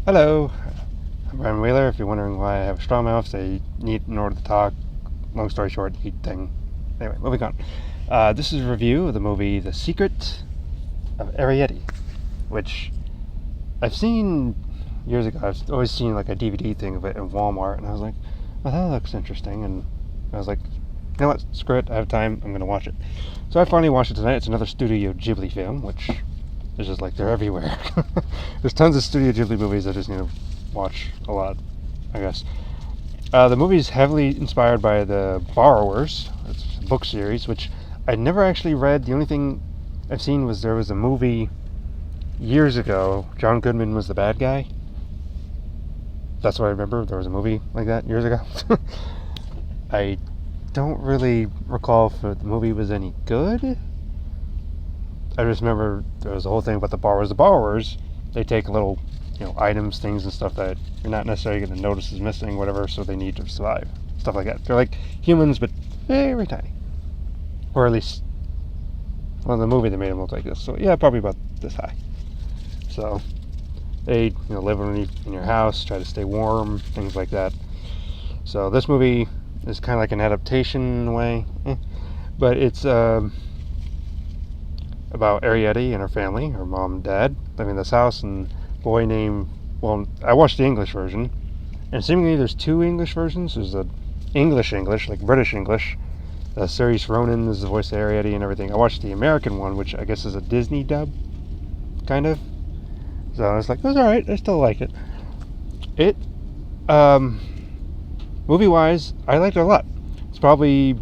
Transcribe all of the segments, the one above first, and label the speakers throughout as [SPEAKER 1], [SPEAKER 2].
[SPEAKER 1] Hello, I'm Brian Wheeler. If you're wondering why I have a strong mouth, I need in order to talk. Long story short, eat thing. Anyway, moving on. This is a review of the movie The Secret of Arrietty, which I've seen years ago. I've always seen like a DVD thing of it in Walmart, and I was like, "Oh, that looks interesting." And I was like, "You know what? Screw it. I have time. I'm going to watch it." So I finally watched it tonight. It's another Studio Ghibli film, which is just like they're everywhere. There's tons of Studio Ghibli movies I just need to watch a lot, I guess. The movie is heavily inspired by The Borrowers. It's a book series, which I never actually read. The only thing I've seen was there was a movie years ago. John Goodman was the bad guy. That's what I remember. There was a movie like that years ago. I don't really recall if the movie was any good. I just remember there was a whole thing about the borrowers. The borrowers, they take little, items, things, and stuff that you're not necessarily going to notice is missing, whatever, so they need to survive. Stuff like that. They're like humans, but very tiny. Or at least, well, in the movie they made them look like this. So yeah, probably about this high. So they, live in your house, try to stay warm, things like that. So this movie is kind of like an adaptation in a way, but it's about Arrietty and her family, her mom and dad, living in this house, and a boy named, well, I watched the English version, and seemingly there's two English versions. There's a English, like British English. Cerise Ronan is the voice of Arrietty and everything. I watched the American one, which I guess is a Disney dub, kind of. So I was like, it was alright, I still like it. It, movie-wise, I liked it a lot. It's probably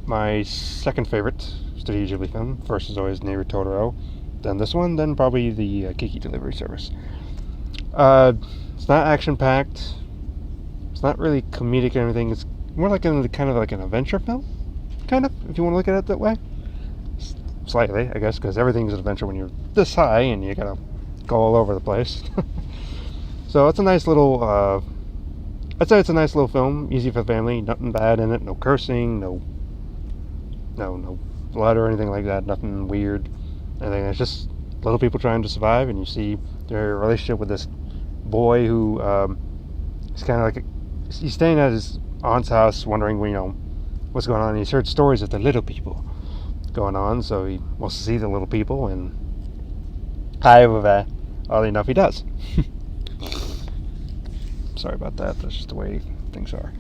[SPEAKER 1] my second favorite Studio Ghibli film. First is always Totoro, then this one, then probably the Kiki Delivery Service. It's not action-packed. It's not really comedic or anything. It's more like kind of like an adventure film, kind of, if you want to look at it that way. Slightly, I guess, because everything's an adventure when you're this high and you gotta go all over the place. So it's a nice little, I'd say it's a nice little film, easy for the family, nothing bad in it, no cursing, no blood or anything like that, nothing weird, anything. It's just little people trying to survive, and you see their relationship with this boy who is kind of like he's staying at his aunt's house, wondering what's going on. And he's heard stories of the little people going on, so he wants to see the little people, and oddly enough, he does. Sorry about that. That's just the way things are.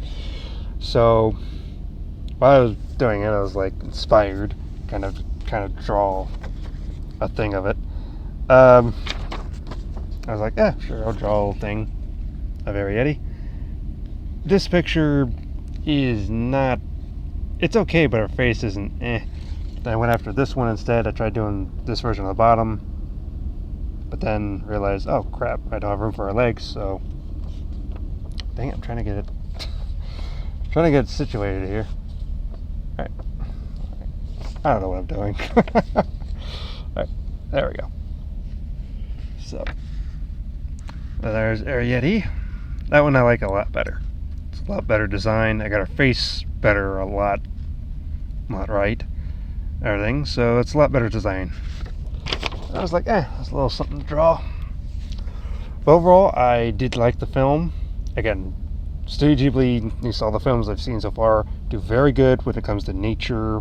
[SPEAKER 1] So while I was doing it, I was like inspired, kind of draw a thing of it. I was like, yeah, sure, I'll draw a little thing of Arrietty. This picture is not, it's okay, but her face isn't Then I went after this one instead. I tried doing this version on the bottom, but then realized, oh crap, I don't have room for her legs, so dang it, I'm trying to get it situated here. Alright. I don't know what I'm doing. Alright, there we go. So, there's Arrietty. That one I like a lot better. It's a lot better design. I got her face better, a lot right. Everything, so it's a lot better design. I was like, that's a little something to draw. But overall, I did like the film. Again, Studio Ghibli, at least all the films I've seen so far, do very good when it comes to nature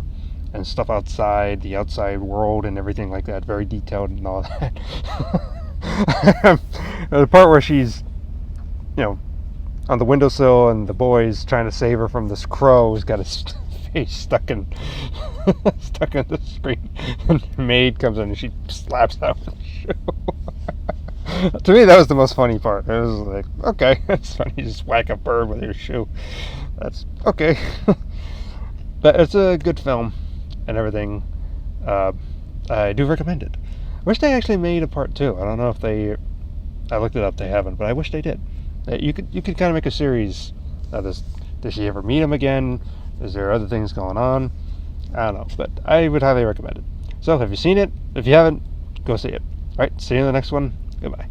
[SPEAKER 1] and stuff outside, the outside world and everything like that. Very detailed and all that. The part where she's, on the windowsill and the boy's trying to save her from this crow who's got his face stuck in the screen, and the maid comes in and she slaps out with the shoe. To me, that was the most funny part. It was like, okay, that's funny. You just whack a bird with your shoe. That's okay. But it's a good film and everything. I do recommend it. I wish they actually made a part 2. I don't know if they. I looked it up. They haven't, but I wish they did. You could kind of make a series of this. Does she ever meet him again? Is there other things going on? I don't know, but I would highly recommend it. So, have you seen it? If you haven't, go see it. All right, see you in the next one. Goodbye.